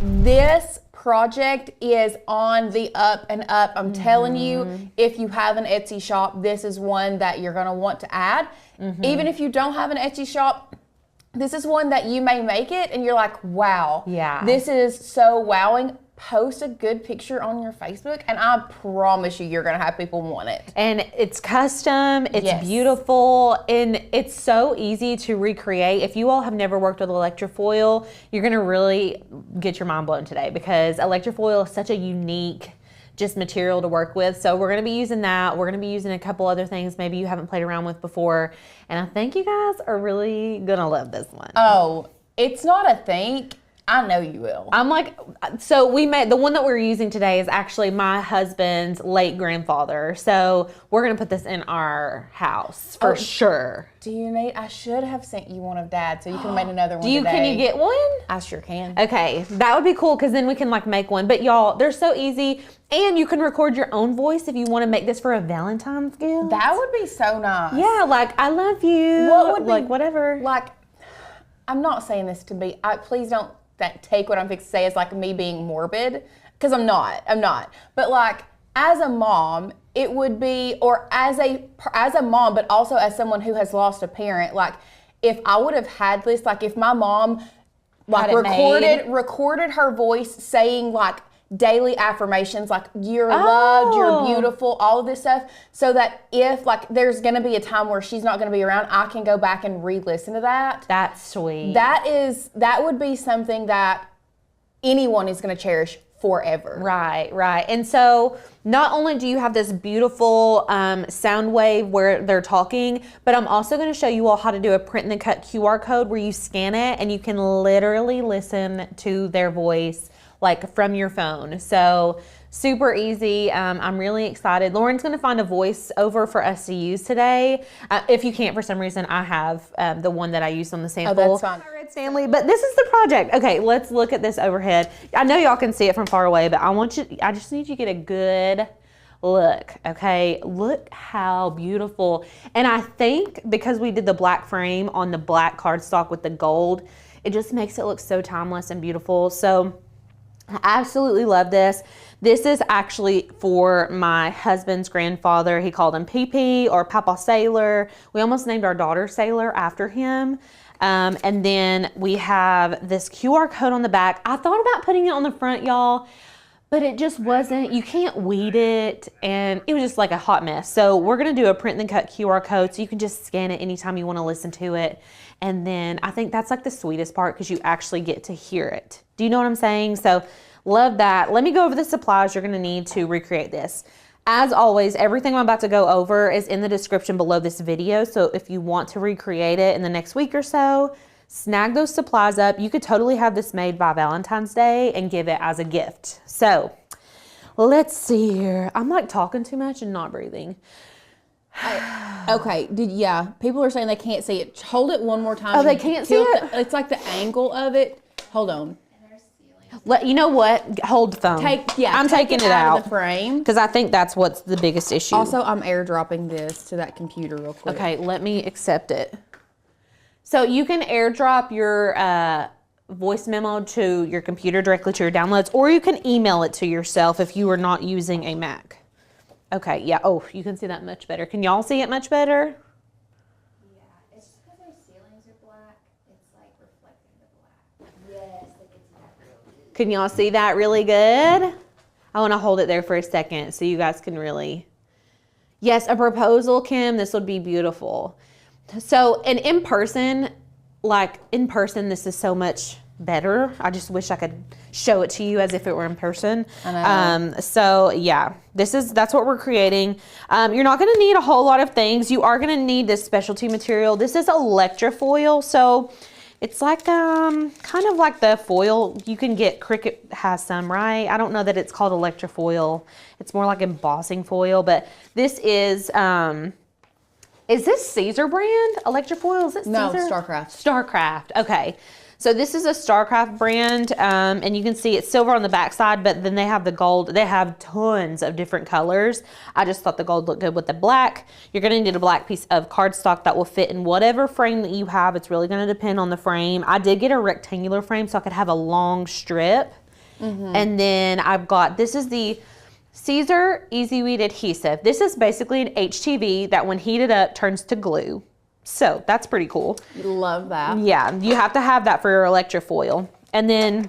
This project is on the up and up. I'm telling you, if you have an Etsy shop, this is one that you're gonna want to add. Even if you don't have an Etsy shop, this is one that you may make it and you're like, wow, this is so wowing. Post a good picture on your Facebook and I promise you're gonna have people want it. And it's custom, it's beautiful, and it's so easy to recreate. If you all have never worked with electrofoil, you're gonna really get your mind blown today, because electrofoil is such a unique just material to work with. So we're gonna be using that. We're gonna be using a couple other things maybe you haven't played around with before. And I think you guys are really gonna love this one. Oh, it's not a think. I know you will. I'm like, so we made, the one that we're using today is actually my husband's late grandfather. So we're gonna put this in our house for sure. Do you need, I should have sent you one of Dad so you can make another one today. Can you get one? I sure can. Okay, that would be cool, because then we can like make one. But y'all, they're so easy, and you can record your own voice if you want to make this for a Valentine's gift. That would be so nice. Yeah, like, I love you. What would like be, whatever. Like, I'm not saying this to be, please don't take what I'm fixing to say as like me being morbid, because I'm not. But like, as a mom, it would be, or as a mom, but also as someone who has lost a parent, like if I would have had this, like if my mom like recorded her voice saying like daily affirmations, like you're loved, you're beautiful, all of this stuff, so that if like there's gonna be a time where she's not gonna be around, I can go back and re-listen to that. That's sweet. That would be something that anyone is gonna cherish forever. Right. And so not only do you have this beautiful sound wave where they're talking, but I'm also going to show you all how to do a print and then cut QR code where you scan it and you can literally listen to their voice like from your phone. So super easy. I'm really excited. Lauren's going to find a voiceover for us to use today. If you can't for some reason, I have the one that I used on the sample. Oh, that's fine. Family, but this is the project. Okay, let's look at this overhead. I know y'all can see it from far away, but I just need you to get a good look. Okay, look how beautiful. And I think because we did the black frame on the black cardstock with the gold, it just makes it look so timeless and beautiful. So I absolutely love this. This is actually for my husband's grandfather. He called him PP or Papa Sailor. We almost named our daughter Sailor after him. And then we have this QR code on the back. I thought about putting it on the front, y'all, but it just wasn't, you can't weed it, and it was just like a hot mess. So we're gonna do a print and then cut QR code so you can just scan it anytime you wanna listen to it. And then I think that's like the sweetest part, because you actually get to hear it. Do you know what I'm saying? So love that. Let me go over the supplies you're gonna need to recreate this. As always, everything I'm about to go over is in the description below this video. So if you want to recreate it in the next week or so, snag those supplies up. You could totally have this made by Valentine's Day and give it as a gift. So let's see here. I'm like talking too much and not breathing. Okay, people are saying they can't see it. Hold it one more time. Oh, they can't see it? It's like the angle of it. Hold on. You know what? Hold the phone. I'm taking it out of the frame, because I think that's what's the biggest issue. Also, I'm airdropping this to that computer real quick. Okay, let me accept it. So you can airdrop your voice memo to your computer directly to your downloads, or you can email it to yourself if you are not using a Mac. Okay, yeah. Oh, you can see that much better. Can y'all see it much better? Yeah, it's just because our ceilings are black. It's like reflecting the black. Yes, they can see that real good. Can y'all see that really good? I want to hold it there for a second so you guys can really. Yes, a proposal, Kim. This would be beautiful. So, and in person, this is so much better. I just wish I could show it to you as if it were in person. I know. So yeah, that's what we're creating. You're not going to need a whole lot of things. You are going to need this specialty material. This is electrofoil. So it's like kind of like the foil you can get. Cricut has some, right? I don't know that it's called electrofoil. It's more like embossing foil, but this is this Caesar brand electrofoil? Is it Caesar? No, Starcraft. Starcraft. Okay. So this is a Starcraft brand, and you can see it's silver on the backside, but then they have the gold. They have tons of different colors. I just thought the gold looked good with the black. You're going to need a black piece of cardstock that will fit in whatever frame that you have. It's really going to depend on the frame. I did get a rectangular frame so I could have a long strip. And then I've got, this is the Caesar Easy Weed adhesive. This is basically an HTV that when heated up turns to glue. So that's pretty cool. Love that. Yeah, you have to have that for your electrofoil. And then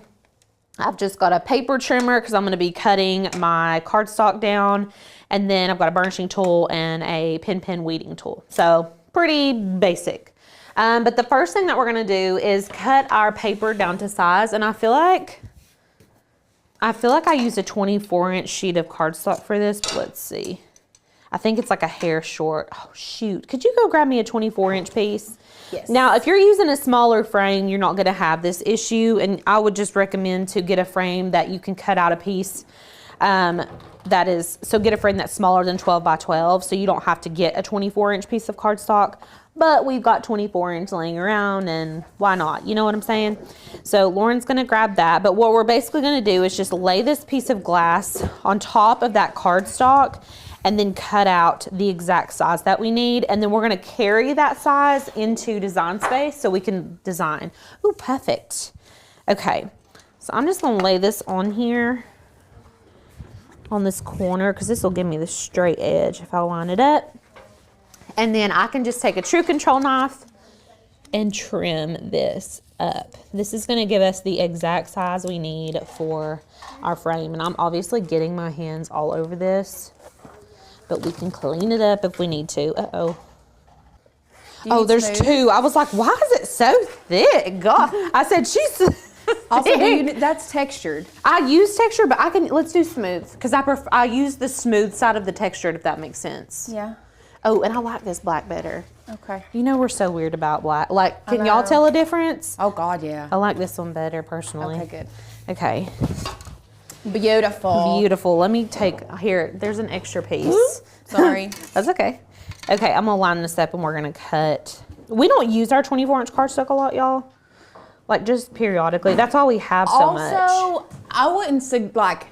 I've just got a paper trimmer because I'm going to be cutting my cardstock down. And then I've got a burnishing tool and a pin weeding tool. So pretty basic. But the first thing that we're going to do is cut our paper down to size. And I feel like I used a 24-inch sheet of cardstock for this. But let's see. I think it's like a hair short. Oh, shoot. Could you go grab me a 24-inch piece? Yes. Now, if you're using a smaller frame, you're not going to have this issue. And I would just recommend to get a frame that you can cut out a piece. So get a frame that's smaller than 12 by 12. So you don't have to get a 24-inch piece of cardstock. But we've got 24-inch laying around, and why not? You know what I'm saying? So Lauren's going to grab that. But what we're basically going to do is just lay this piece of glass on top of that cardstock and then cut out the exact size that we need. And then we're going to carry that size into Design Space so we can design. Ooh, perfect. Okay, so I'm just going to lay this on here on this corner because this will give me the straight edge if I line it up. And then I can just take a true control knife and trim this up. This is going to give us the exact size we need for our frame. And I'm obviously getting my hands all over this, but we can clean it up if we need to. Uh-oh. Oh, there's smooth? two. I was like, why is it so thick? God. I said, she's Also, thick. that's textured. I use texture, but let's do smooth. Because I use the smooth side of the textured, if that makes sense. Yeah. Oh, and I like this black better. Okay. You know we're so weird about black. Like, can y'all tell a difference? Oh, God, yeah. I like this one better, personally. Okay, good. Okay. Beautiful. Beautiful. Let me take, here, there's an extra piece. Sorry. That's okay. Okay, I'm going to line this up and we're going to cut. We don't use our 24-inch cardstock a lot, y'all. Like, just periodically. That's all we have so much. Also, I wouldn't say, like,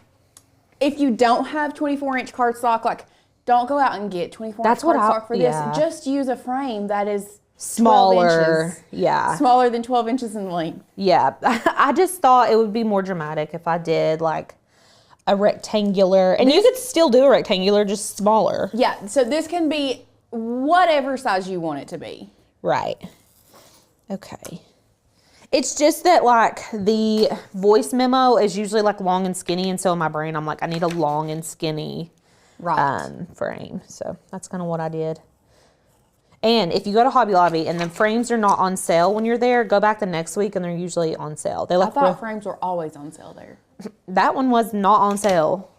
if you don't have 24-inch cardstock, like, don't go out and get 24-inch cardstock for this. Just use a frame that is smaller. 12 inches. Yeah. Smaller than 12 inches in length. Yeah. I just thought it would be more dramatic if I did, like, a rectangular. And you could still do a rectangular, just smaller. Yeah, so this can be whatever size you want it to be. Right. Okay. It's just that, like, the voice memo is usually, like, long and skinny. And so in my brain, I'm like, I need a long and skinny frame. So that's kind of what I did. And if you go to Hobby Lobby and the frames are not on sale when you're there, go back the next week and they're usually on sale. I thought frames were always on sale there. That one was not on sale.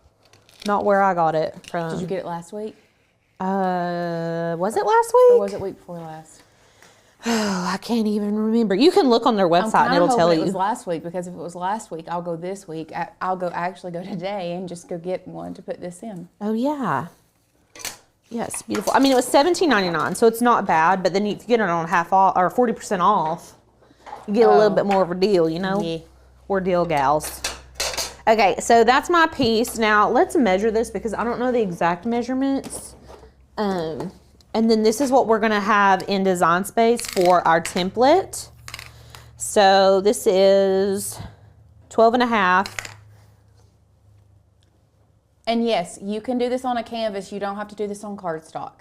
Not where I got it from. Did you get it last week? Was it last week? Or was it week before last? Oh, I can't even remember. You can look on their website and it'll tell you. It was last week, because if it was last week, I'll go this week. I'll actually go today and just go get one to put this in. Oh yeah. Yes, beautiful. I mean, it was $17.99, so it's not bad. But then if you get it on half off or 40% off, you get a little bit more of a deal. You know, Yeah. We're deal gals. Okay, so that's my piece. Now let's measure this because I don't know the exact measurements. And then this is what we're gonna have in Design Space for our template. So this is 12.5. And yes, you can do this on a canvas. You don't have to do this on cardstock.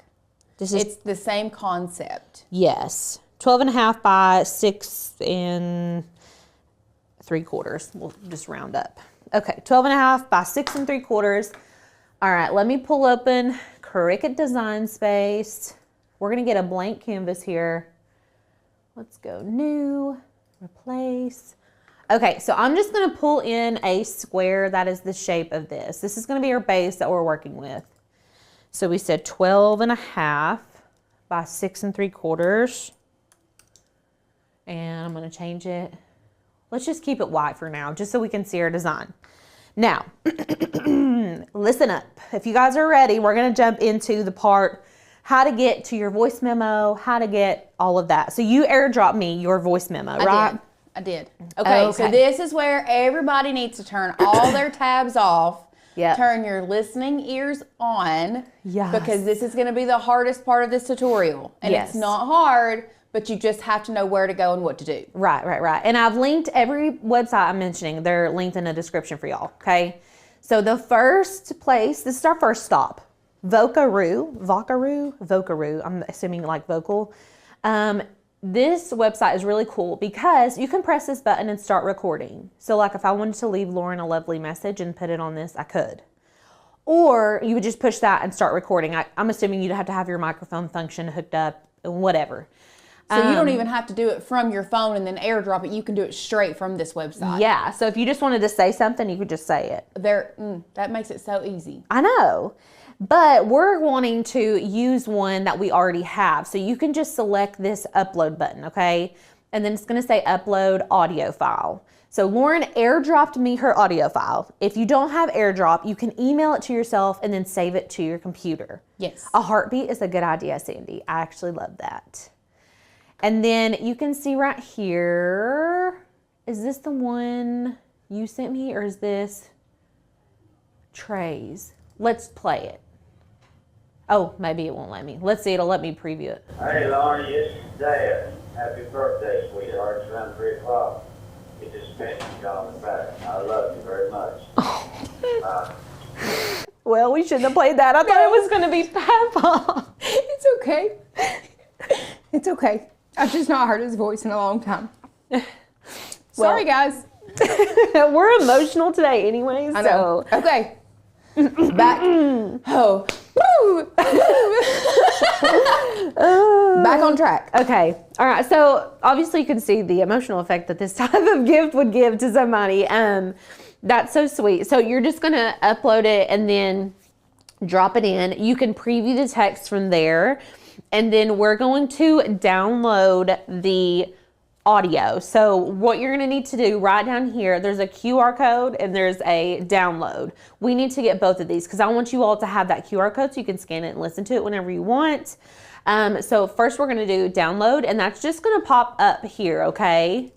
It's the same concept. Yes. 12.5 by 6 3/4. We'll just round up. Okay, 12.5 by 6 3/4. All right, let me pull open Cricut Design Space. We're gonna get a blank canvas here. Let's go new, replace. Okay, so I'm just gonna pull in a square that is the shape of this. This is gonna be our base that we're working with. So we said 12.5 by 6 3/4. And I'm gonna change it. Let's just keep it white for now, just so we can see our design. Now, listen up. If you guys are ready, we're gonna jump into the part, how to get to your voice memo, how to get all of that. So you airdrop me your voice memo, right? I did. Okay, so this is where everybody needs to turn all their tabs off. Yep. Turn your listening ears on. Yes. Because this is gonna be the hardest part of this tutorial. And Yes. it's not hard, but but you just have to know where to go and what to do. Right. And I've linked every website I'm mentioning. They're linked in the description for y'all, okay? So the first place, this is our first stop. Vocaroo. I'm assuming like vocal. This website is really cool because you can press this button and start recording. So like if I wanted to leave Lauren a lovely message and put it on this, I could. Or you would just push that and start recording. I'm assuming you'd have to have your microphone function hooked up, whatever. So you don't even have to do it from your phone and then airdrop it. You can do it straight from this website. Yeah, so if you just wanted to say something, you could just say it. That makes it so easy. I know. But we're wanting to use one that we already have. So you can just select this upload button, okay? And then it's going to say upload audio file. So Lauren airdropped me her audio file. If you don't have airdrop, you can email it to yourself and then save it to your computer. Yes. A heartbeat is a good idea, Sandy. I actually love that. And then you can see right here, is this the one you sent me or is this Trey's? Let's play it. Oh, maybe it won't let me. Let's see, it'll let me preview it. Hey, Lauren, it's Dad. Happy birthday, sweetheart. It's around 3 o'clock. It just meant you calling back. I love you very much. Well, we shouldn't have played that. I thought it was going to be Papa. It's okay. It's okay. I've just not heard his voice in a long time. Sorry, guys. We're emotional today anyway, I know. so. Okay. Back. Oh. Back on track. Okay. All right. So obviously you can see the emotional effect that this type of gift would give to somebody. That's so sweet. So you're just going to upload it and then drop it in. You can preview the text from there. And then we're going to download the audio. So what you're going to need to do right down here, there's a QR code and there's a download. We need to get both of these because I want you all to have that QR code so you can scan it and listen to it whenever you want. So first we're going to do download and that's just going to pop up here, okay?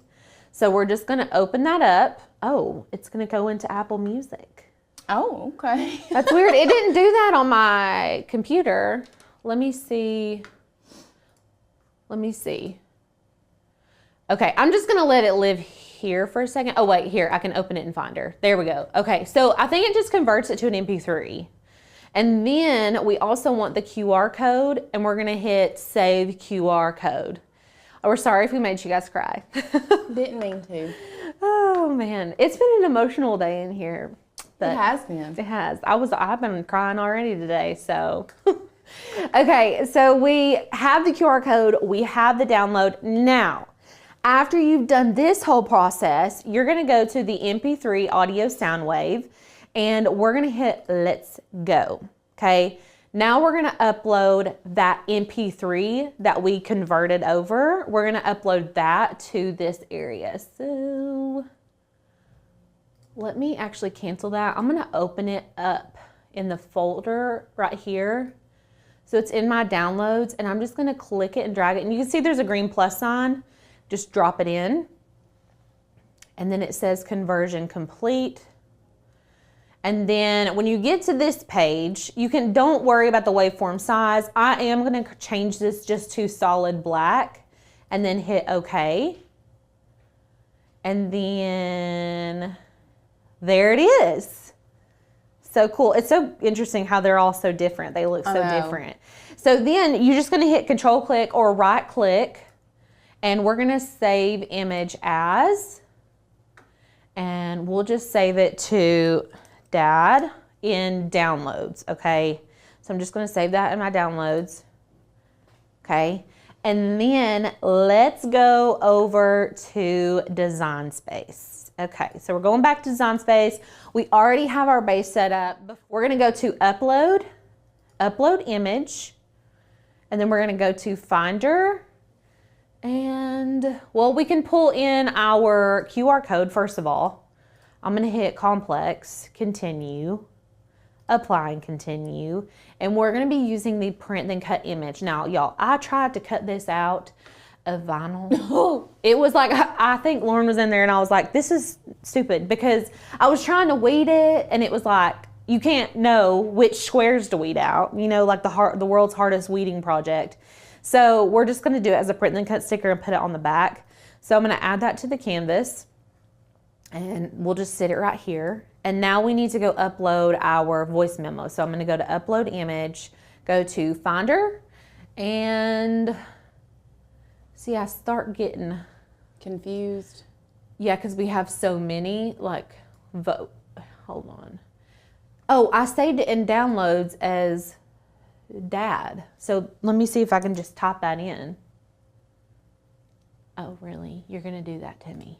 So we're just going to open that up. Oh, it's going to go into Apple Music. Oh, okay. That's weird. It didn't do that on my computer. Let me see. Okay, I'm just gonna let it live here for a second. Oh wait, here, I can open it in Finder. There we go. Okay, so I think it just converts it to an MP3. And then we also want the QR code and we're gonna hit save QR code. Oh, we're sorry if we made you guys cry. Didn't mean to. Oh man, it's been an emotional day in here. It has been. It has. I've been crying already today, so. Okay, so we have the QR code, we have the download. Now, after you've done this whole process, you're gonna go to the MP3 audio soundwave and we're gonna hit let's go, okay? Now we're gonna upload that MP3 that we converted over. We're gonna upload that to this area. So let me actually cancel that. I'm gonna open it up in the folder right here. So it's in my downloads and I'm just gonna click it and drag it. And you can see there's a green plus sign. Just drop it in. And then it says conversion complete. And then when you get to this page, don't worry about the waveform size. I am gonna change this just to solid black and then hit okay. And then there it is. So cool. It's so interesting how they're all so different. They look so different. So then you're just gonna hit control click or right click and we're gonna save image as, and we'll just save it to Dad in downloads, okay? So I'm just gonna save that in my downloads, okay? And then let's go over to Design Space. Okay, so we're going back to Design Space. We already have our base set up. We're gonna go to Upload, Upload Image, and then we're gonna go to Finder, and well, we can pull in our QR code first of all. I'm gonna hit Complex, Continue, Apply and Continue, and we're gonna be using the Print Then Cut image. Now, y'all, I tried to cut this out of vinyl. It was like, I think Lauren was in there and I was like, this is stupid because I was trying to weed it and it was like, you can't know which squares to weed out, you know, like the world's hardest weeding project. So we're just gonna do it as a print and cut sticker and put it on the back. So I'm gonna add that to the canvas and we'll just sit it right here. And now we need to go upload our voice memo. So I'm gonna go to upload image, go to Finder, and see, I start getting Confused. yeah, because we have so many, like, vote. Hold on. Oh, I saved it in downloads as dad. So let me see if I can just type that in. Oh, really? You're going to do that to me?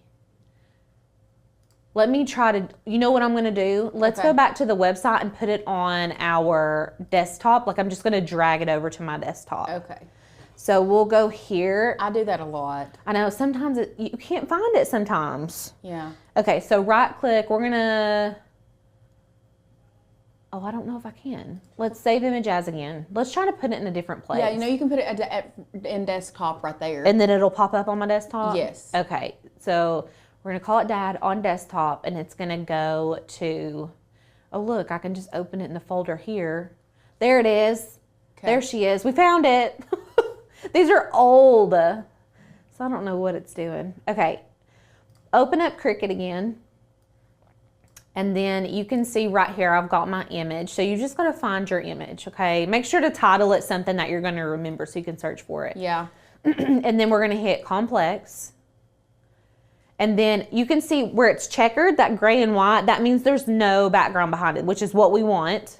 Let me try to, you know what I'm going to do? Let's go back to the website and put it on our desktop. Like, I'm just going to drag it over to my desktop. Okay. So we'll go here. I do that a lot. I know sometimes you can't find it sometimes. Yeah. Okay, so right click, we're gonna, oh, I don't know if I can. Let's save image as again. Let's try to put it in a different place. Yeah, you know, you can put it in desktop right there. And then it'll pop up on my desktop? Yes. Okay, so we're gonna call it dad on desktop and it's gonna go to, oh look, I can just open it in the folder here. There it is. Okay. There she is. We found it. These are old, so I don't know what it's doing. Okay, open up Cricut again, and then you can see right here I've got my image. So you just gotta find your image, okay? Make sure to title it something that you're gonna remember so you can search for it. Yeah. And then we're gonna hit complex. And then you can see where it's checkered, that gray and white, that means there's no background behind it, which is what we want.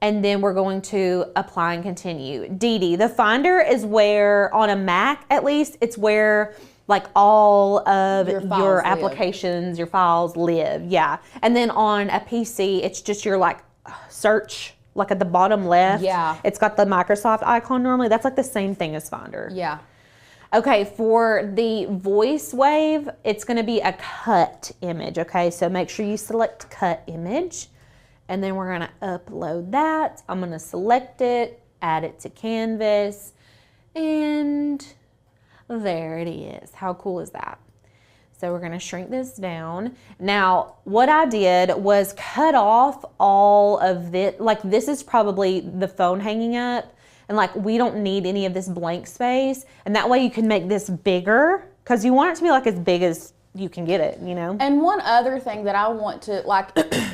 And then we're going to apply and continue. DD, the Finder is where, on a Mac at least, it's where like all of your applications, your files live, yeah. And then on a PC, it's just your like search, like at the bottom left. Yeah. It's got the Microsoft icon normally. That's like the same thing as Finder. Yeah. Okay, for the voice wave, it's gonna be a cut image, okay? So make sure you select cut image. And then we're gonna upload that. I'm gonna select it, add it to Canvas, and there it is. How cool is that? So we're gonna shrink this down. Now, what I did was cut off all of this. Like, this is probably the phone hanging up, and like, we don't need any of this blank space. And that way you can make this bigger, because you want it to be like as big as you can get it, you know? And one other thing that I want to, like,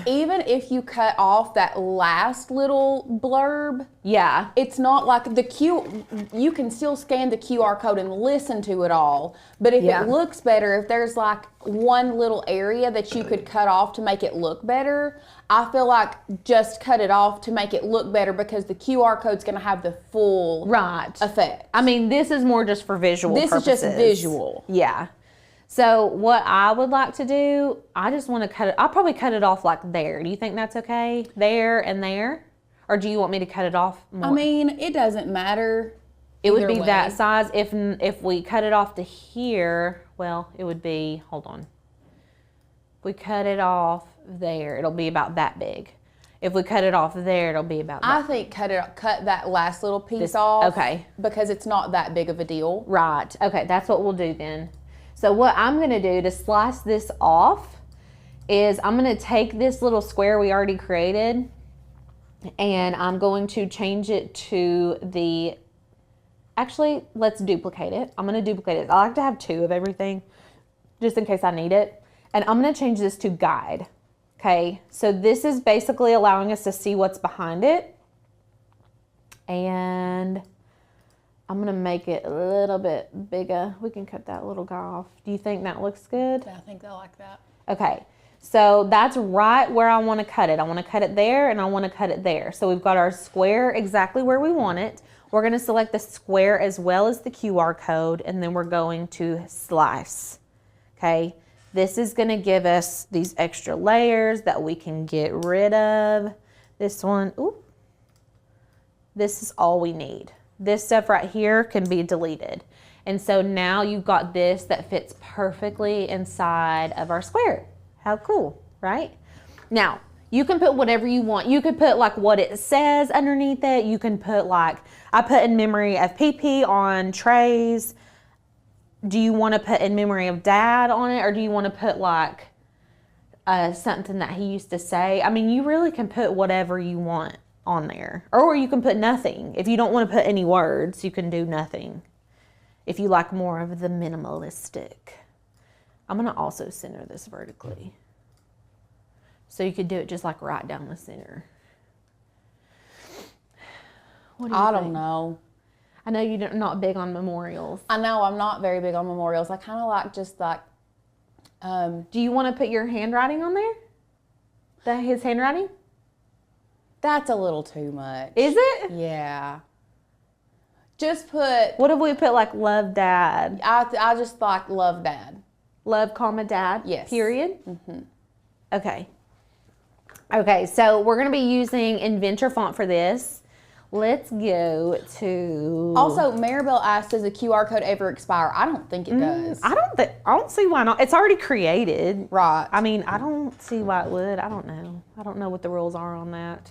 even if you cut off that last little blurb, yeah, it's not like you can still scan the QR code and listen to it all. But if it looks better, if there's like one little area that you could cut off to make it look better, I feel like just cut it off to make it look better, because the QR code's gonna have the full effect. I mean, this is more just for visual purposes. This is just visual. Yeah. So what I would like to do, I just want to cut it, I'll probably cut it off like there. Do you think that's okay? There and there? Or do you want me to cut it off more? I mean, it doesn't matter. It would be that size. If we cut it off to here, well, it would be, hold on. If we cut it off there, it'll be about that big. If we cut it off there, it'll be about that. I think cut that last little piece off. Okay. Because it's not that big of a deal. Right. Okay, that's what we'll do then. So what I'm gonna do to slice this off is I'm gonna take this little square we already created, and I'm going to change it to the, actually, let's duplicate it. I'm gonna duplicate it. I like to have 2 of everything, just in case I need it. And I'm gonna change this to guide, okay? So this is basically allowing us to see what's behind it. And I'm gonna make it a little bit bigger. We can cut that little guy off. Do you think that looks good? I think I like that. Okay, so that's right where I wanna cut it. I wanna cut it there and I wanna cut it there. So we've got our square exactly where we want it. We're gonna select the square as well as the QR code, and then we're going to slice, okay? This is gonna give us these extra layers that we can get rid of. This one, ooh, this is all we need. This stuff right here can be deleted. And so now you've got this that fits perfectly inside of our square. How cool, right? Now, you can put whatever you want. You could put like what it says underneath it. You can put like, I put in memory of PP on trays. Do you want to put in memory of dad on it, or do you want to put like something that he used to say? I mean, you really can put whatever you want on there. Or you can put nothing. If you don't want to put any words, you can do nothing. If you like more of the minimalistic. I'm going to also center this vertically. So you could do it just like right down the center. What do you I think? don't know. I know you're not big on memorials. I know I'm not very big on memorials. I kind of like just like, Do you want to put your handwriting on there? His handwriting? that's a little too much. Is it? Yeah. Just put, What if we put like love dad? I just like love dad. Love, comma, dad? Yes. Period? Mm-hmm. Okay. Okay, so we're going to be using Inventor font for this. Let's go to... Also, Maribel asked, does a QR code ever expire? I don't think it does. I don't see why not. It's already created. Right. I mean, I don't see why it would. I don't know. I don't know what the rules are on that.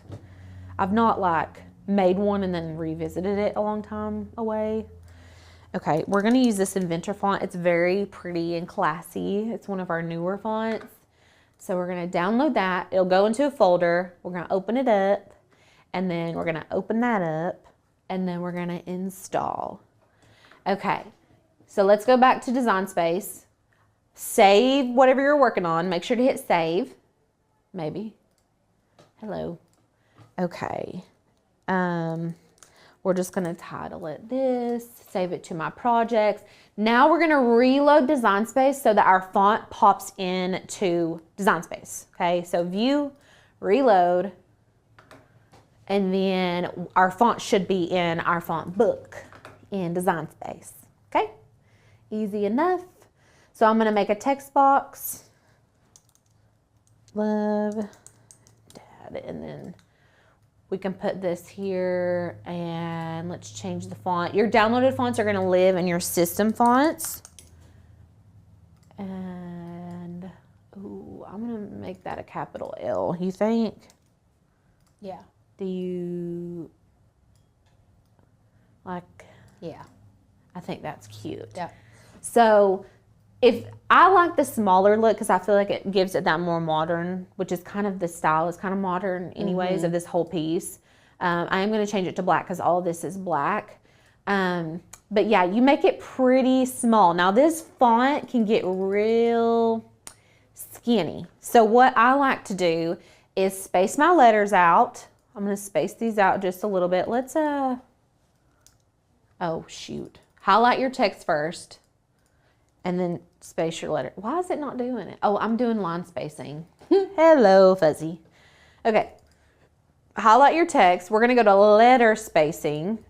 I've not like made one and then revisited it a long time away. Okay, we're going to use this Inventor font. It's very pretty and classy. It's one of our newer fonts. So we're going to download that. It'll go into a folder. We're going to open it up. And then we're going to open that up. And then we're going to install. Okay, so let's go back to Design Space. Save whatever you're working on. Make sure to hit save. Maybe. Hello. Okay. We're just going to title it this, save it to my projects. Now we're going to reload Design Space so that our font pops into Design Space. Okay, so view, reload, and then our font should be in our font book in Design Space. Okay, easy enough. So I'm going to make a text box, love, dad, and then we can put this here, and let's change the font. Your downloaded fonts are going to live in your system fonts. And, ooh, I'm going to make that a capital L. You think? Yeah. Do you like? Yeah. I think that's cute. Yeah. So if I like the smaller look because I feel like it gives it that more modern, which is kind of the style is kind of modern anyways of this whole piece. I am going to change it to black because all of this is black. But yeah, you make it pretty small. Now this font can get real skinny. So what I like to do is space my letters out. I'm going to space these out just a little bit. Let's, oh shoot. Highlight your text first. And then space your letter. Why is it not doing it? Oh, I'm doing line spacing. Hello, fuzzy. Okay. Highlight your text. We're going to go to letter spacing.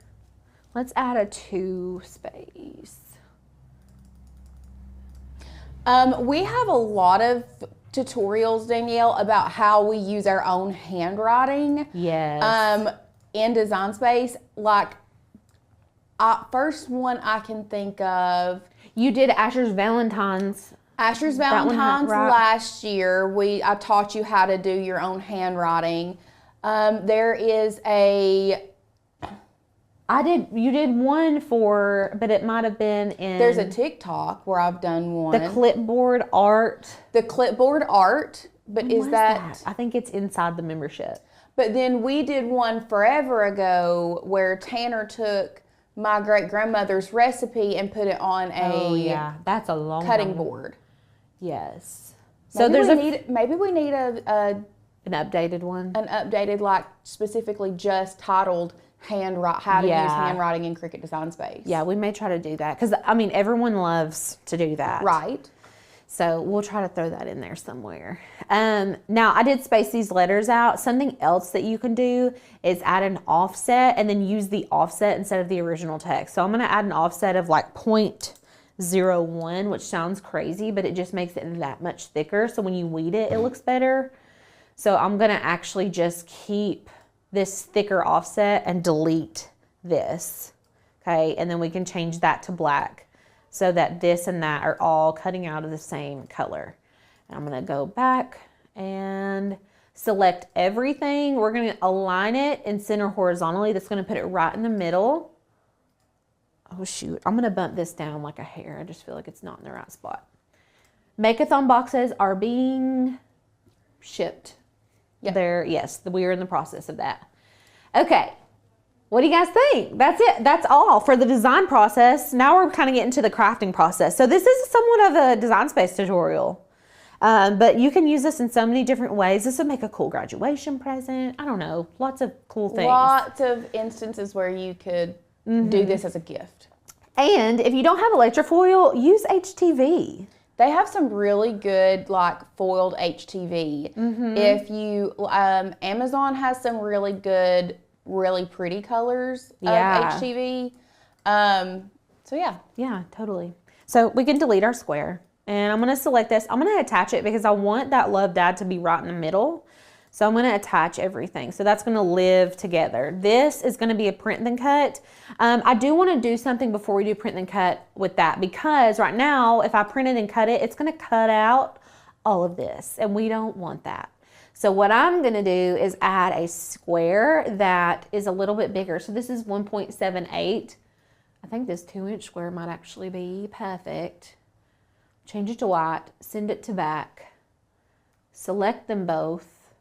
Let's add a 2 space. We have a lot of tutorials, Danielle, about how we use our own handwriting. Yes. In Design Space. Like, first one I can think of. You did Asher's Valentine's. Asher's That one had- Valentine's right. last year. I taught you how to do your own handwriting. There is You did one for, but it might have been in. there's a TikTok where I've done one. the clipboard art. The clipboard art, but What is was that? I think it's inside the membership. But then we did one forever ago where Tanner took my great grandmother's recipe and put it on a That's a long cutting time. board. Yes. So Maybe there's maybe we need an updated one. updated, like specifically just titled how to use handwriting in Cricut Design Space. Yeah, we may try to do that because I mean everyone loves to do that. Right. So we'll try to throw that in there somewhere. Now I did space these letters out. Something else that you can do is add an offset and then use the offset instead of the original text. So I'm going to add an offset of like 0.01, which sounds crazy, but it just makes it that much thicker. So when you weed it, it looks better. So I'm going to actually just keep this thicker offset and delete this. Okay, and then we can change that to black so that this and that are all cutting out of the same color. And I'm going to go back and select everything. We're going to align it and center horizontally. That's going to put it right in the middle. Oh shoot, I'm going to bump this down like a hair. I just feel like it's not in the right spot. Make-a-thon boxes are being shipped. Yep. Yes, we are in the process of that. Okay. What do you guys think? That's it. That's all for the design process. Now we're kind of getting to the crafting process. So this is somewhat of a Design Space tutorial. But you can use this in so many different ways. This would make a cool graduation present. I don't know. Lots of cool things. Lots of instances where you could do this as a gift. And if you don't have electrofoil, use HTV. They have some really good like foiled HTV. If you, Amazon has some really good, really pretty colors of HTV. So yeah. Yeah, totally. So we can delete our square. And I'm going to select this. I'm going to attach it because I want that Love Dad to be right in the middle. So I'm going to attach everything. So that's going to live together. This is going to be a print then cut. I do want to do something before we do print then cut with that, because right now, if I print it and cut it, it's going to cut out all of this, and we don't want that. So what I'm going to do is add a square that is a little bit bigger. So this is 1.78. I think this 2-inch square might actually be perfect. Change it to white, send it to back, select them both,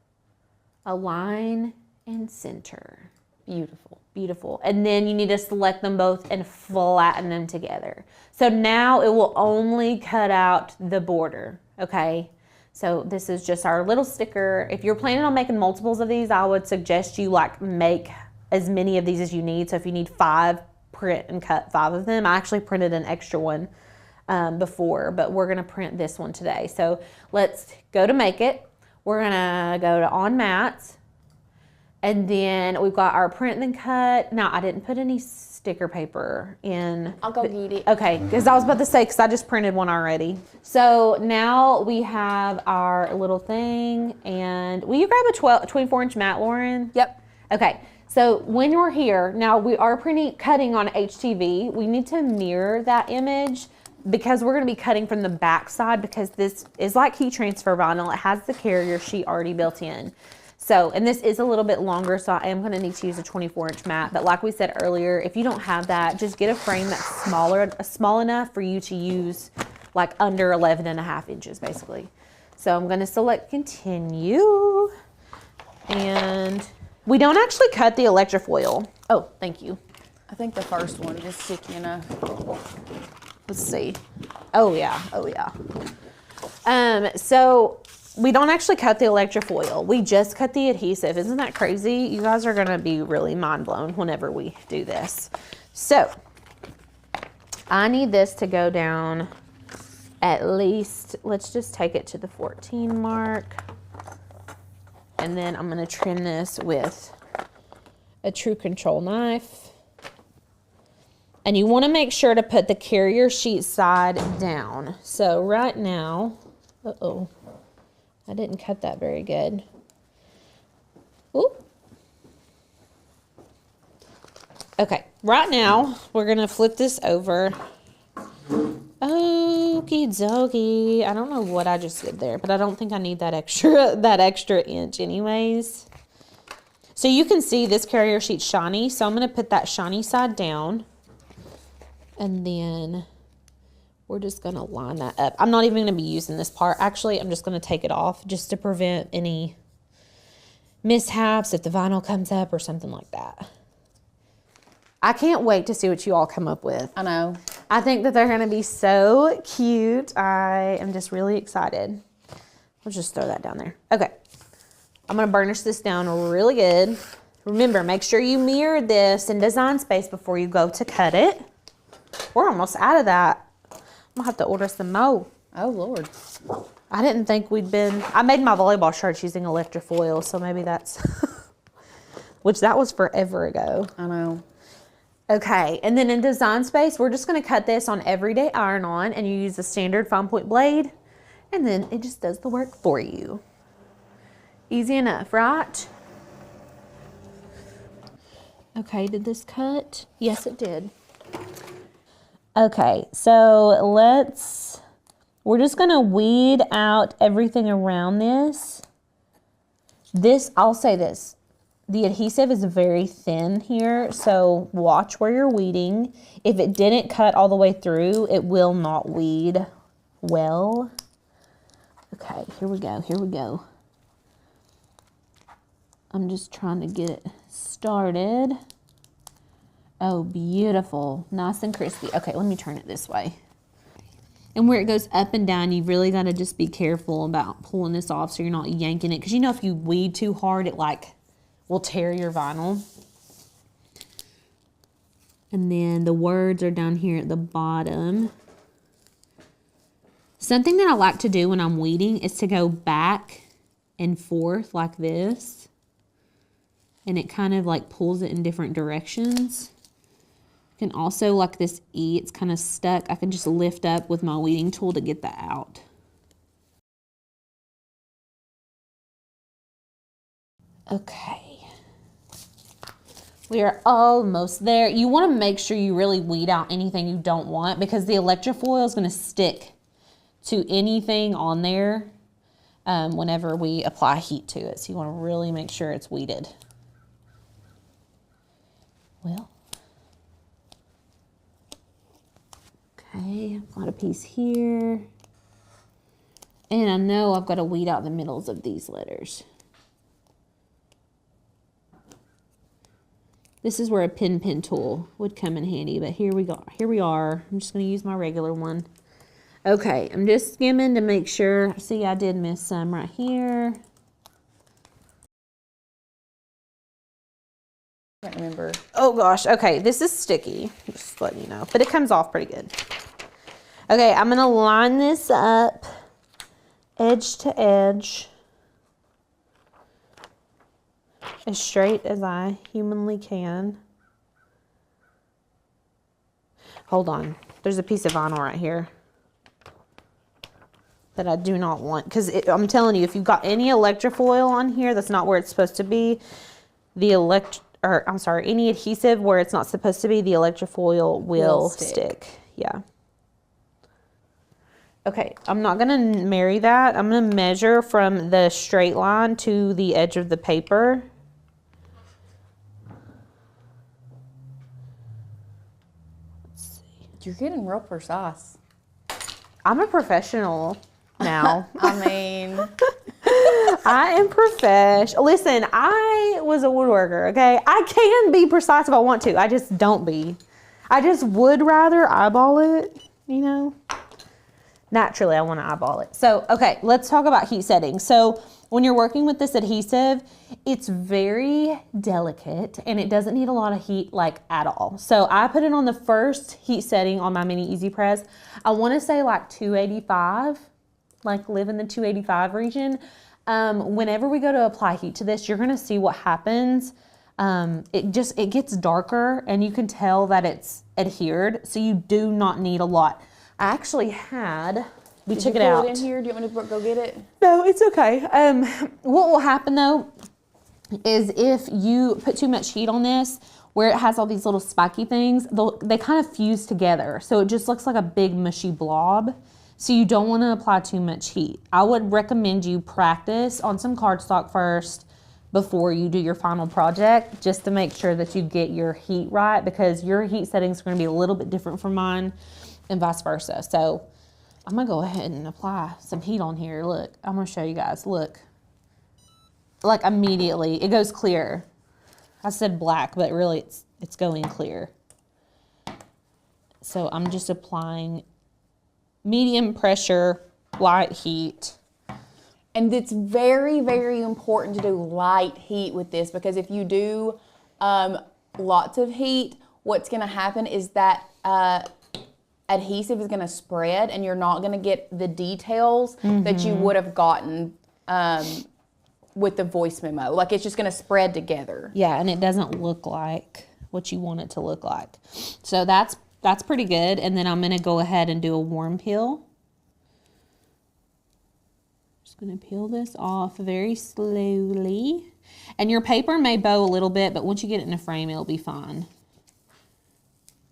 align and center. Beautiful. Beautiful. And then you need to select them both and flatten them together. So now it will only cut out the border, okay? So this is just our little sticker. If you're planning on making multiples of these, I would suggest you like make as many of these as you need. So if you need 5, print and cut 5 of them. I actually printed an extra one before, but we're gonna print this one today. So let's go to make it. We're gonna go to on mats, and then we've got our print and cut. Now I didn't put any sticker paper in. I'll go get it. Okay, because I was about to say, because I just printed one already. So now we have our little thing, and will you grab a 24-inch mat, Lauren? Yep. Okay, so when you're here, now we are cutting on HTV. We need to mirror that image, because we're going to be cutting from the back side, because this is like heat transfer vinyl. It has the carrier sheet already built in. So, and this is a little bit longer, so I am going to need to use a 24-inch mat. But like we said earlier, if you don't have that, just get a frame that's small enough for you to use like under 11.5 inches basically. So I'm going to select continue, and we don't actually cut the electrofoil. Oh, thank you. I think the first one is sticky enough. Let's see. Oh yeah, oh yeah. So we don't actually cut the electrofoil. We just cut the adhesive. Isn't that crazy? You guys are gonna be really mind blown whenever we do this. So I need this to go down at least, let's just take it to the 14 mark. And then I'm gonna trim this with a True Control knife. And you want to make sure to put the carrier sheet side down. So right now, uh-oh, I didn't cut that very good. Ooh. Okay, right now, we're going to flip this over. Okie dokie. I don't know what I just did there, but I don't think I need that extra inch anyways. So you can see this carrier sheet's shiny, so I'm going to put that shiny side down. And then we're just going to line that up. I'm not even going to be using this part. Actually, I'm just going to take it off just to prevent any mishaps if the vinyl comes up or something like that. I can't wait to see what you all come up with. I know. I think that they're going to be so cute. I am just really excited. I'll just throw that down there. Okay. I'm going to burnish this down really good. Remember, make sure you mirror this in Design Space before you go to cut it. We're almost out of that. I'm gonna have to order some more. Oh, Lord. I didn't think I made my volleyball shirts using electrofoil, so maybe that's, which that was forever ago. I know. Okay, and then in Design Space, we're just gonna cut this on everyday iron-on, and you use a standard fine point blade, and then it just does the work for you. Easy enough, right? Okay, did this cut? Yes, it did. Okay, so we're just gonna weed out everything around this. I'll say this, the adhesive is very thin here, so watch where you're weeding. If it didn't cut all the way through, it will not weed well. Okay, here we go. I'm just trying to get it started. Oh, beautiful. Nice and crispy. Okay, let me turn it this way. And where it goes up and down, you've really got to just be careful about pulling this off so you're not yanking it. Because you know if you weed too hard, it like will tear your vinyl. And then the words are down here at the bottom. Something that I like to do when I'm weeding is to go back and forth like this. And it kind of like pulls it in different directions. You can also, like this E, it's kind of stuck. I can just lift up with my weeding tool to get that out. Okay. We are almost there. You want to make sure you really weed out anything you don't want because the electrofoil is going to stick to anything on there whenever we apply heat to it. So you want to really make sure it's weeded. Well, okay, I've got a piece here. And I know I've got to weed out the middles of these letters. This is where a pen tool would come in handy, but here we go. Here we are. I'm just going to use my regular one. Okay, I'm just skimming to make sure. See, I did miss some right here. I can't remember. Oh gosh, okay, this is sticky, just letting you know, but it comes off pretty good. Okay, I'm gonna line this up edge to edge as straight as I humanly can. Hold on, there's a piece of vinyl right here that I do not want, because I'm telling you, if you've got any electrofoil on here that's not where it's supposed to be, any adhesive where it's not supposed to be, the electrofoil will stick. Yeah. Okay, I'm not gonna marry that. I'm gonna measure from the straight line to the edge of the paper. Let's see. You're getting real precise. I'm a professional now. I mean, I am professional. Listen, I was a woodworker, okay? I can be precise if I want to. I just don't be. I just would rather eyeball it, you know? Naturally, I want to eyeball it. So, okay, let's talk about heat setting. So, when you're working with this adhesive, it's very delicate and it doesn't need a lot of heat like at all. So, I put it on the first heat setting on my mini easy press. I want to say like 285, like live in the 285 region. Whenever we go to apply heat to this, you're going to see what happens. It gets darker and you can tell that it's adhered. So, you do not need a lot. I actually had, we took it out. Did you pull it in here? Do you want me to go get it? No, it's okay. What will happen though, is if you put too much heat on this, where it has all these little spiky things, they kind of fuse together. So it just looks like a big mushy blob. So you don't want to apply too much heat. I would recommend you practice on some cardstock first before you do your final project, just to make sure that you get your heat right, because your heat settings are going to be a little bit different from mine and vice versa. So I'm gonna go ahead and apply some heat on here. Look, I'm gonna show you guys, look. Like immediately, it goes clear. I said black, but really it's going clear. So I'm just applying medium pressure, light heat. And it's very, very important to do light heat with this, because if you do lots of heat, what's gonna happen is that adhesive is going to spread and you're not going to get the details that you would have gotten with the voice memo. Like, it's just going to spread together. Yeah, and it doesn't look like what you want it to look like. So that's pretty good. And then I'm going to go ahead and do a warm peel. Just going to peel this off very slowly. And your paper may bow a little bit, but once you get it in a frame, it'll be fine.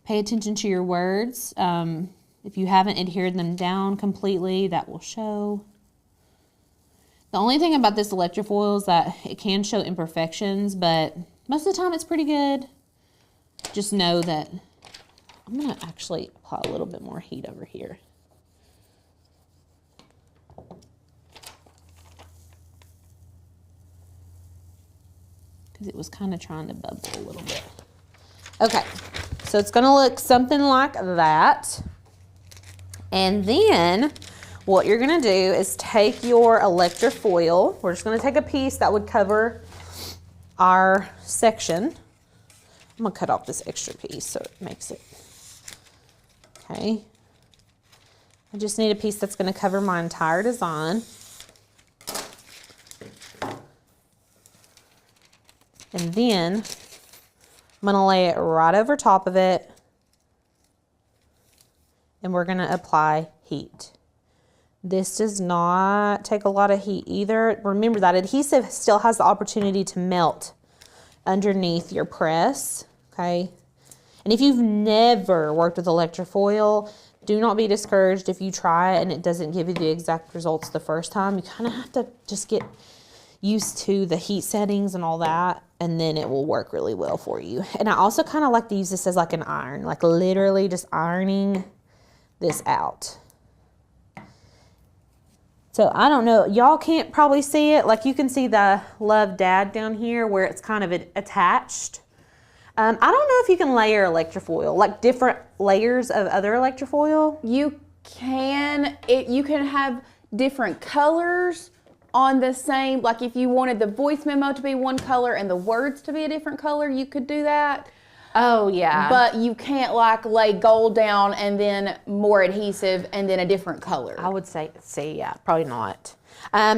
Pay attention to your words. If you haven't adhered them down completely, that will show. The only thing about this electrofoil is that it can show imperfections, but most of the time it's pretty good. Just know that I'm gonna actually apply a little bit more heat over here. because it was kind of trying to bubble a little bit. Okay, so it's gonna look something like that. And then what you're gonna do is take your electrofoil. We're just gonna take a piece that would cover our section. I'm gonna cut off this extra piece so it makes it, okay. I just need a piece that's gonna cover my entire design. And then I'm gonna lay it right over top of it, and we're gonna apply heat. This does not take a lot of heat either. Remember that adhesive still has the opportunity to melt underneath your press, okay? And if you've never worked with electrofoil, do not be discouraged if you try it and it doesn't give you the exact results the first time. You kind of have to just get used to the heat settings and all that, and then it will work really well for you. And I also kind of like to use this as like an iron, like literally just ironing this out. So I don't know, y'all can't probably see it. Like you can see the Love Dad down here where it's kind of attached. I don't know if you can layer electrofoil, like different layers of other electrofoil. You can have different colors on the same, like if you wanted the voice memo to be one color and the words to be a different color, you could do that. Oh yeah. But you can't like lay gold down and then more adhesive and then a different color. I would say, yeah, probably not.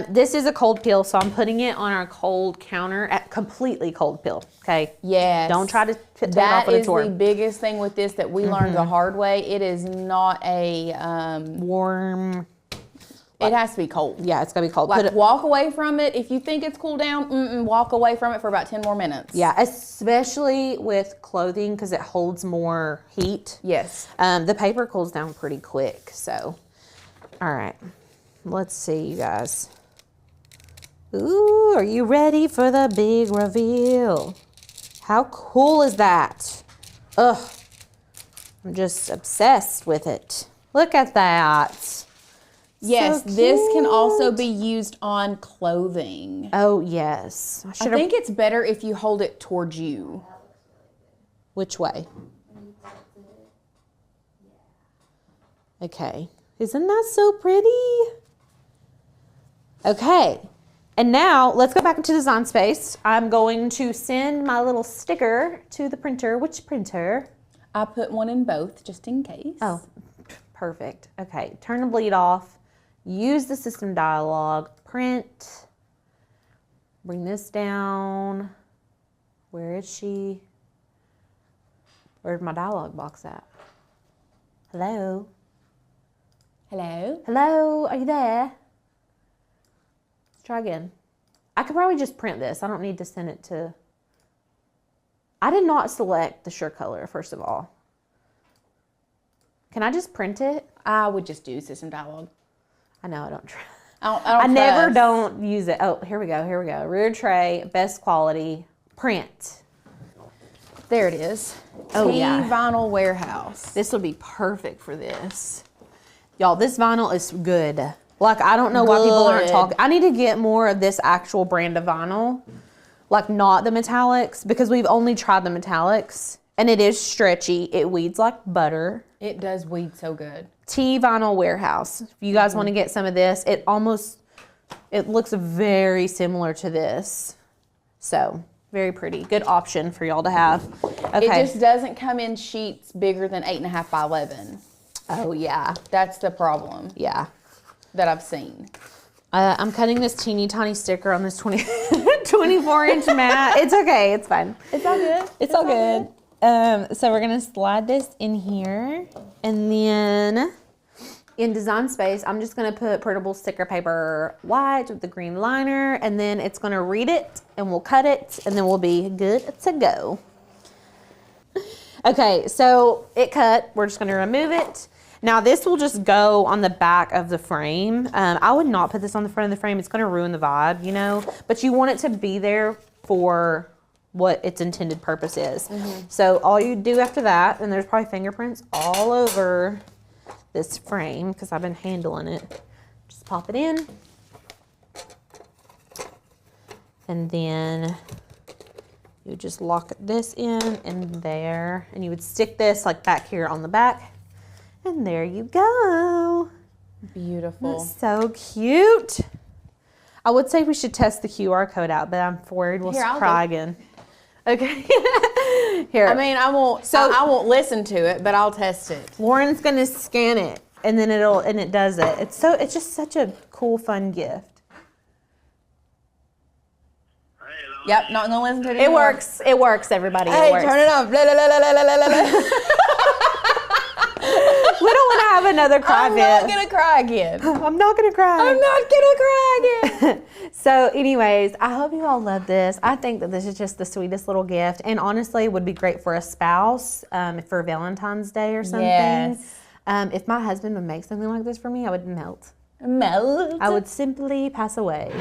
This is a cold peel, so I'm putting it on our cold counter at completely cold peel, okay? Yes. Don't try to take it that off with a is tour. the biggest thing with this that we learned the hard way. It is not a warm. It has to be cold. Yeah, it's gonna be cold. Like walk away from it. If you think it's cooled down, walk away from it for about 10 more minutes. Yeah, especially with clothing because it holds more heat. Yes. The paper cools down pretty quick, so. All right, let's see, you guys. Ooh, are you ready for the big reveal? How cool is that? Ugh, I'm just obsessed with it. Look at that. Yes, So this can also cute. be used on clothing. Oh, yes. I think it's better if you hold it towards you. Which way? Okay. Isn't that so pretty? Okay. And now let's go back into Design Space. I'm going to send my little sticker to the printer. Which printer? I put one in both just in case. Oh, perfect. Okay. Turn the bleed off. Use the system dialog, print, bring this down. Where is she? Where's my dialog box at? Hello? Hello? Hello, are you there? Let's try again. I could probably just print this. I don't need to send it to... I did not select the sure color, first of all. Can I just print it? I would just do system dialog. I know, I don't try. I never don't use it. Oh, here we go, here we go. Rear tray, best quality, print. There it is. Oh, yeah. Vinyl Warehouse. This would be perfect for this. Y'all, this vinyl is good. Like, I don't know why people aren't Good. talking. I need to get more of this actual brand of vinyl. Like, not the metallics, because we've only tried the metallics. And it is stretchy. It weeds like butter. It does weed so good. Vinyl Warehouse. If you guys want to get some of this, it looks very similar to this. So, very pretty. Good option for y'all to have. Okay. It just doesn't come in sheets bigger than 8.5 by 11. Oh, yeah. That's the problem Yeah. that I've seen. I'm cutting this teeny tiny sticker on this 24-inch mat. It's okay. It's fine. It's all good. It's all good. So we're going to slide this in here. And then in Design Space, I'm just going to put printable sticker paper white with the green liner. And then it's going to read it. And we'll cut it. And then we'll be good to go. Okay, so it cut. We're just going to remove it. Now this will just go on the back of the frame. I would not put this on the front of the frame. It's going to ruin the vibe, you know. But you want it to be there for what its intended purpose is. So all you do after that, and there's probably fingerprints all over this frame because I've been handling it. Just pop it in. And then You would just lock this in and there, and you would stick this like back here on the back, and there you go. Beautiful. That's so cute. I would say we should test the QR code out, but I'm worried we'll cry again. Okay. Here. I mean, I won't listen to it, but I'll test it. Lauren's gonna scan it, and then it does it. It's just such a cool, fun gift. Yep, not gonna listen to it It anymore. works. It works, everybody. Hey, it works. turn it on. Blah, blah, blah, blah, blah, blah, blah. We don't want to have another cry I'm fit. not gonna cry again. I'm not gonna cry. I'm not gonna cry again. So anyways, I hope you all love this. I think that this is just the sweetest little gift, and honestly would be great for a spouse, for Valentine's Day or something. Yes. If my husband would make something like this for me, I would melt. Melt. I would simply pass away.